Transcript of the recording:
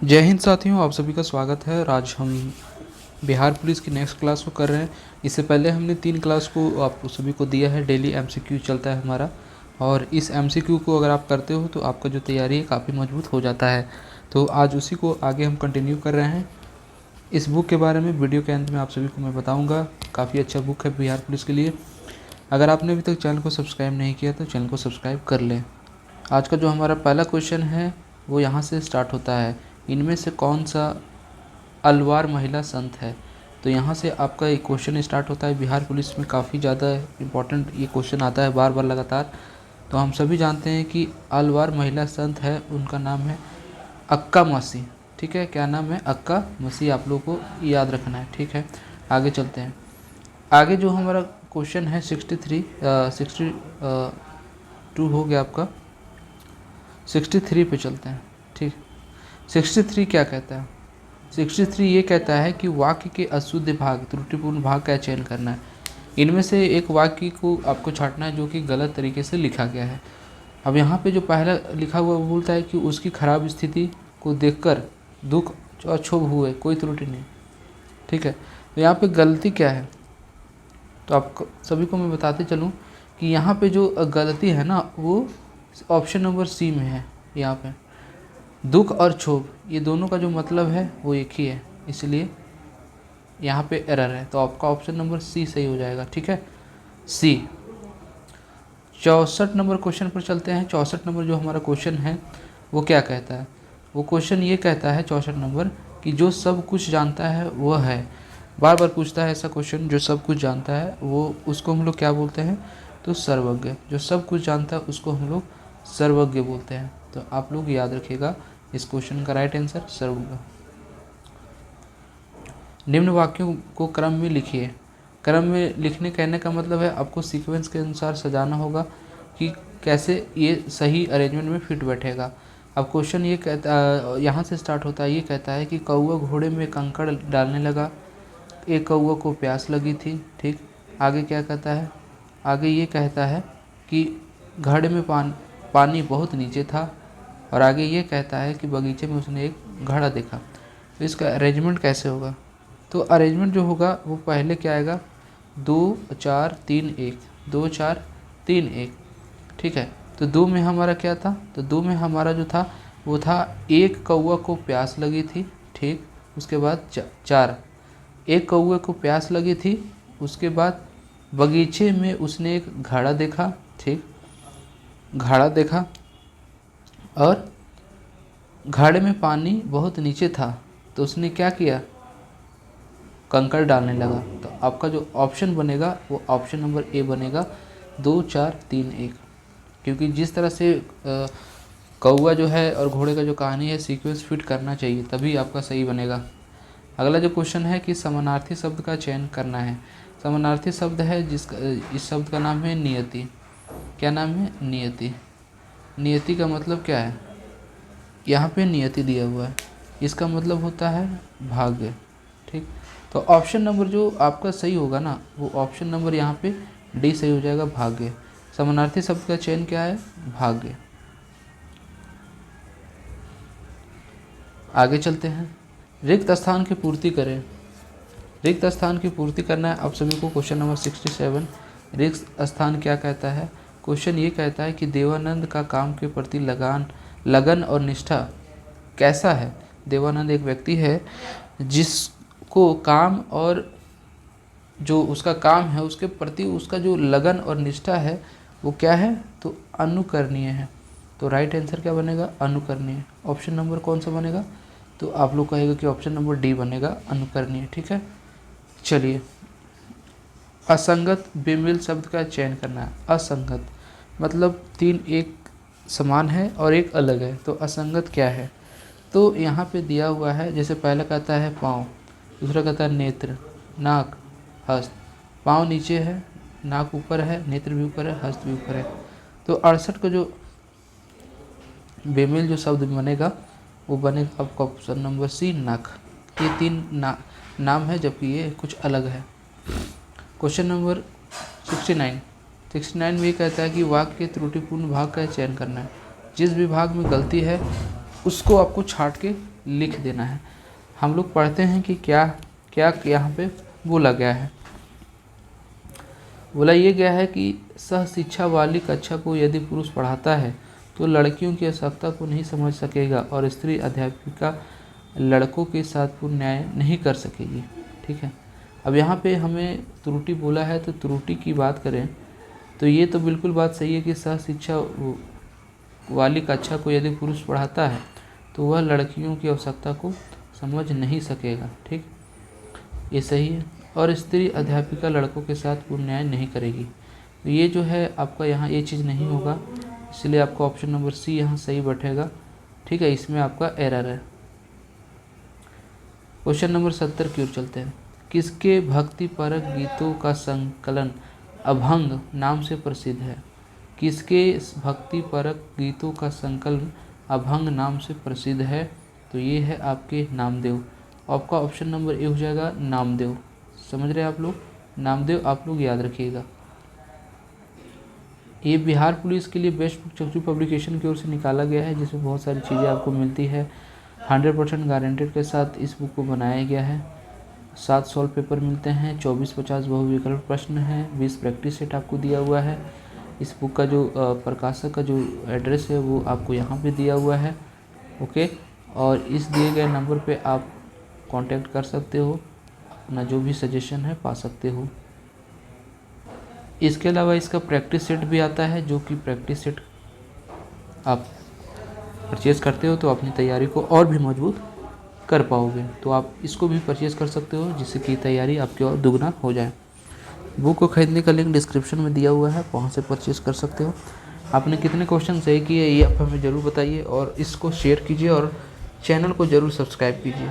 जय हिंद साथियों, आप सभी का स्वागत है। और आज हम बिहार पुलिस की नेक्स्ट क्लास को कर रहे हैं। इससे पहले हमने 3 क्लास को आप सभी को दिया है। डेली एमसीक्यू चलता है हमारा, और इस एमसीक्यू को अगर आप करते हो तो आपका जो तैयारी है काफ़ी मजबूत हो जाता है। तो आज उसी को आगे हम कंटिन्यू कर रहे हैं। इस बुक के बारे में वीडियो के अंत में आप सभी को मैं बताऊँगा। काफ़ी अच्छा बुक है बिहार पुलिस के लिए। अगर आपने अभी तक चैनल को सब्सक्राइब नहीं किया तो चैनल को सब्सक्राइब कर लें। आज का जो हमारा पहला क्वेश्चन है वो यहाँ से स्टार्ट होता है, इनमें से कौन सा अलवार महिला संत है। तो यहाँ से आपका एक क्वेश्चन स्टार्ट होता है। बिहार पुलिस में काफ़ी ज़्यादा इम्पोर्टेंट ये क्वेश्चन आता है बार बार लगातार। तो हम सभी जानते हैं कि अलवार महिला संत है, उनका नाम है अक्का मसी। ठीक है, क्या नाम है? अक्का मसी। आप लोगों को याद रखना है। ठीक है, आगे चलते हैं। आगे जो हमारा क्वेश्चन है 62 हो गया आपका। 63 पे चलते हैं। ठीक, 63 क्या कहता है? 63 ये कहता है कि वाक्य के अशुद्ध भाग, त्रुटिपूर्ण भाग का चयन करना है। इनमें से एक वाक्य को आपको छांटना है जो कि गलत तरीके से लिखा गया है। अब यहाँ पे जो पहला लिखा हुआ वो बोलता है कि उसकी खराब स्थिति को देखकर दुख और क्षोभ हुए, कोई त्रुटि नहीं। ठीक है, तो यहाँ पे गलती क्या है? तो आप सभी को मैं बताते चलूँ कि यहाँ पे जो गलती है ना वो ऑप्शन नंबर सी में है। यहाँ पे दुख और क्षोभ ये दोनों का जो मतलब है वो एक ही है, इसलिए यहाँ पे एरर है। तो आपका ऑप्शन नंबर सी सही हो जाएगा। ठीक है, सी। 64 नंबर क्वेश्चन पर चलते हैं। 64 नंबर जो हमारा क्वेश्चन है वो क्या कहता है? वो क्वेश्चन ये कहता है 64 नंबर कि जो सब कुछ जानता है वह है। बार बार पूछता है ऐसा क्वेश्चन। जो सब कुछ जानता है वो उसको हम लोग क्या बोलते हैं? तो सर्वज्ञ। जो सब कुछ जानता है उसको हम लोग सर्वज्ञ बोलते हैं। तो आप लोग याद रखिएगा इस क्वेश्चन का राइट आंसर सर्वज्ञ। निम्न वाक्यों को क्रम में लिखिए। क्रम में लिखने कहने का मतलब है आपको सीक्वेंस के अनुसार सजाना होगा कि कैसे ये सही अरेंजमेंट में फिट बैठेगा। अब क्वेश्चन ये कहता, यहाँ से स्टार्ट होता है। ये कहता है कि कौवा घोड़े में कंकड़ डालने लगा, एक कौवा को प्यास लगी थी। ठीक, आगे क्या कहता है? आगे ये कहता है कि घड़े में पानी बहुत नीचे था, और आगे ये कहता है कि बगीचे में उसने एक घड़ा देखा। तो इसका अरेंजमेंट कैसे होगा? तो अरेंजमेंट जो होगा वो पहले क्या आएगा? 2 4 3 1, 2 4 3 1। ठीक है, तो 2 में हमारा क्या था? तो 2 में हमारा जो था वो था एक कौवा को प्यास लगी थी। ठीक, उसके बाद 4, एक कौवे को प्यास लगी थी। उसके बाद बगीचे में उसने एक घड़ा देखा। ठीक, घड़ा देखा, और घड़े में पानी बहुत नीचे था तो उसने क्या किया? कंकड़ डालने लगा। तो आपका जो ऑप्शन बनेगा वो ऑप्शन नंबर ए बनेगा, 2 4 3 1। क्योंकि जिस तरह से कौवा जो है और घोड़े का जो कहानी है सीक्वेंस फिट करना चाहिए, तभी आपका सही बनेगा। अगला जो क्वेश्चन है कि समानार्थी शब्द का चयन करना है। समानार्थी शब्द है जिसका, इस शब्द का नाम है नियति। क्या नाम है? नियति। नियति का मतलब क्या है? यहाँ पे नियति दिया हुआ है, इसका मतलब होता है भाग्य। ठीक, तो ऑप्शन नंबर जो आपका सही होगा ना वो ऑप्शन नंबर यहाँ पे डी सही हो जाएगा, भाग्य। समानार्थी शब्द का चयन क्या है? भाग्य। आगे चलते हैं। रिक्त स्थान की पूर्ति करें। रिक्त स्थान की पूर्ति करना है आप सभी को। क्वेश्चन नंबर 67, रिक्त स्थान क्या कहता है? क्वेश्चन ये कहता है कि देवानंद का काम के प्रति लगन और निष्ठा कैसा है। देवानंद एक व्यक्ति है जिसको काम और जो उसका काम है उसके प्रति उसका जो लगन और निष्ठा है वो क्या है? तो अनुकरणीय है। तो राइट आंसर क्या बनेगा? अनुकरणीय। ऑप्शन नंबर कौन सा बनेगा? तो आप लोग कहेगा कि ऑप्शन नंबर डी बनेगा, अनुकरणीय। ठीक है, चलिए। असंगत बेमेल शब्द का चयन करना है। असंगत मतलब 3 एक समान है और एक अलग है। तो असंगत क्या है? तो यहाँ पे दिया हुआ है, जैसे पहला कहता है पाँव, दूसरा कहता है नेत्र, नाक, हस्त। पाँव नीचे है, नाक ऊपर है, नेत्र भी ऊपर है, हस्त भी ऊपर है। तो 68 का जो बेमेल जो शब्द बनेगा वो बनेगा आपका ऑप्शन नंबर सी, नख। ये 3 नाम है जबकि ये कुछ अलग है। क्वेश्चन नंबर 69 में ये कहता है कि वाक्य के त्रुटिपूर्ण भाग का चयन करना है। जिस भी भाग में गलती है उसको आपको छांट के लिख देना है। हम लोग पढ़ते हैं कि क्या क्या यहाँ पे बोला गया है। बोला ये गया है कि सह शिक्षा वाली कक्षा को यदि पुरुष पढ़ाता है तो लड़कियों की आवश्यकता को नहीं समझ सकेगा और स्त्री अध्यापिका लड़कों के साथ पूर्ण न्याय नहीं कर सकेगी। ठीक है, अब यहाँ पे हमें त्रुटि बोला है, तो त्रुटि की बात करें तो ये तो बिल्कुल बात सही है कि सह शिक्षा वाली कक्षा को यदि पुरुष पढ़ाता है तो वह लड़कियों की आवश्यकता को समझ नहीं सकेगा। ठीक, ये सही है। और स्त्री अध्यापिका लड़कों के साथ पूर्ण न्याय नहीं करेगी, तो ये जो है आपका यहाँ ये चीज़ नहीं होगा, इसलिए आपका ऑप्शन नंबर सी यहाँ सही बैठेगा। ठीक है, इसमें आपका एरर है। क्वेश्चन नंबर 70 की ओर चलते हैं। किसके भक्तिपरक गीतों का संकलन अभंग नाम से प्रसिद्ध है? किसके भक्तिपरक गीतों का संकलन अभंग नाम से प्रसिद्ध है? तो ये है आपके नामदेव। आपका ऑप्शन नंबर ए हो जाएगा नामदेव। समझ रहे हैं आप लोग? नामदेव आप लोग याद रखिएगा। ये बिहार पुलिस के लिए बेस्ट बुक चक्षु पब्लिकेशन की ओर से निकाला गया है, जिसमें बहुत सारी चीज़ें आपको मिलती है। 100% गारंटेड के साथ इस बुक को बनाया गया है। 7 सॉल्व पेपर मिलते हैं, 24-50 बहुविकल्प प्रश्न हैं, 20 प्रैक्टिस सेट आपको दिया हुआ है। इस बुक का जो प्रकाशक का जो एड्रेस है वो आपको यहाँ पे दिया हुआ है। ओके, और इस दिए गए नंबर पे आप कांटेक्ट कर सकते हो, अपना जो भी सजेशन है पा सकते हो। इसके अलावा इसका प्रैक्टिस सेट भी आता है, जो कि प्रैक्टिस सेट आप परचेज़ करते हो तो अपनी तैयारी को और भी मजबूत कर पाओगे। तो आप इसको भी परचेज़ कर सकते हो, जिससे कि तैयारी आपकी और दुगना हो जाए। बुक को खरीदने का लिंक डिस्क्रिप्शन में दिया हुआ है, वहाँ से परचेज़ कर सकते हो। आपने कितने क्वेश्चन सही किए ये आप हमें ज़रूर बताइए, और इसको शेयर कीजिए और चैनल को ज़रूर सब्सक्राइब कीजिए।